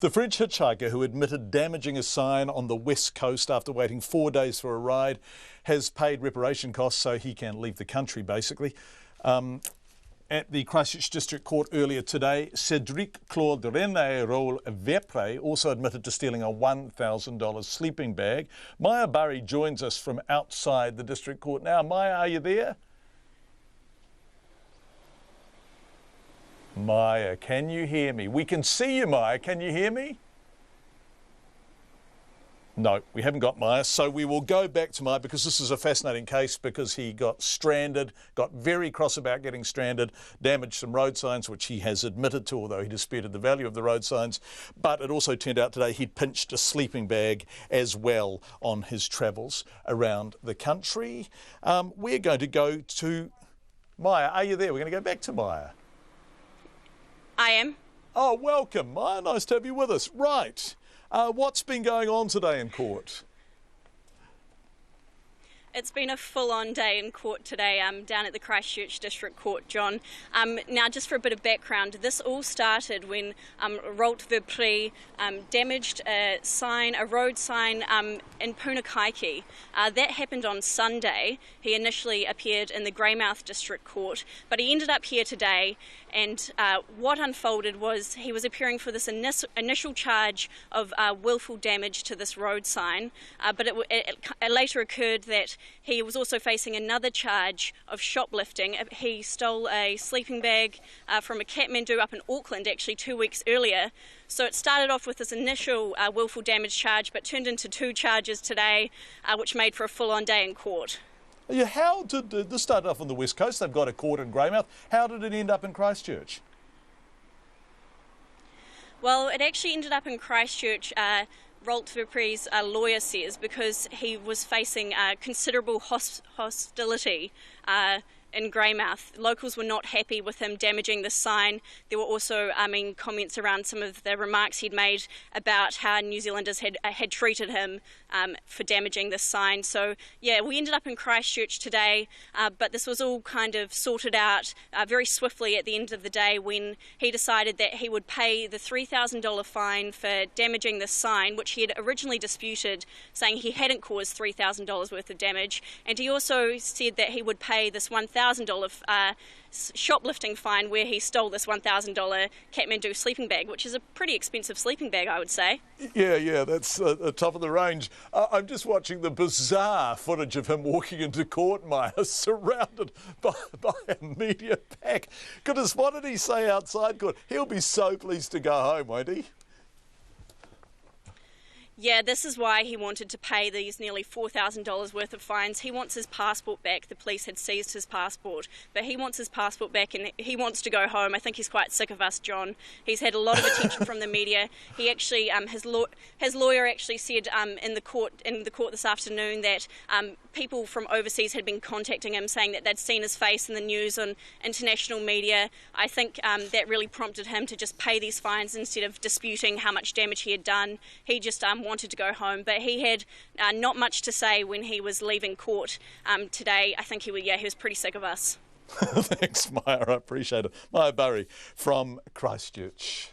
The French hitchhiker who admitted damaging a sign on the west coast after waiting 4 days for a ride has paid reparation costs so he can leave the country, basically. At the Christchurch District Court earlier today, Cédric Claude René Roll Vepre also admitted to stealing a $1,000 sleeping bag. Maja Burry joins us from outside the District Court now. Maja, are you there? Maja, can you hear me? We can see you, Maja. Can you hear me? No, we haven't got Maja, so we will go back to Maja because this is a fascinating case because he got stranded, got very cross about getting stranded, damaged some road signs, which he has admitted to, although he disputed the value of the road signs. But it also turned out today he'd pinched a sleeping bag as well on his travels around the country. We're going to go to Maja. Are you there? We're going to go back to Maja. I am. Oh, welcome, Maja. Nice to have you with us. Right. What's been going on today in court? It's been a full-on day in court today down at the Christchurch District Court, John. Now, just for a bit of background, this all started when Rolt Vepre damaged a road sign in Punakaiki. That happened on Sunday. He initially appeared in the Greymouth District Court, but he ended up here today, and what unfolded was he was appearing for this initial charge of willful damage to this road sign, but it later occurred that he was also facing another charge of shoplifting. He stole a sleeping bag from a Kathmandu up in Auckland actually 2 weeks earlier. So it started off with this initial willful damage charge but turned into 2 charges today, which made for a full-on day in court. Yeah, how did this start off on the west coast? They've got a court in Greymouth. How did it end up in Christchurch? Well, it actually ended up in Christchurch. Rolt Vepre's lawyer says because he was facing considerable hostility in Greymouth. Locals were not happy with him damaging the sign. There were also, comments around some of the remarks he'd made about how New Zealanders had treated him for damaging this sign. So, yeah, we ended up in Christchurch today, but this was all kind of sorted out very swiftly at the end of the day when he decided that he would pay the $3,000 fine for damaging this sign, which he had originally disputed, saying he hadn't caused $3,000 worth of damage. And he also said that he would pay this $1,000 shoplifting fine where he stole this $1,000 Kathmandu sleeping bag, which is a pretty expensive sleeping bag, I would say. Yeah, that's top of the range. I'm just watching the bizarre footage of him walking into court, Maja, surrounded by a media pack. Goodness, what did he say outside court? He'll be so pleased to go home, won't he? Yeah, this is why he wanted to pay these nearly $4,000 worth of fines. He wants his passport back. The police had seized his passport, but he wants his passport back and he wants to go home. I think he's quite sick of us, John. He's had a lot of attention from the media. He actually, his lawyer actually said in the court this afternoon that people from overseas had been contacting him saying that they'd seen his face in the news on international media. I think that really prompted him to just pay these fines instead of disputing how much damage he had done. He just wanted to go home, but he had not much to say when he was leaving court today. I think he was pretty sick of us. Thanks, Maja. I appreciate it. Maja Burry from Christchurch.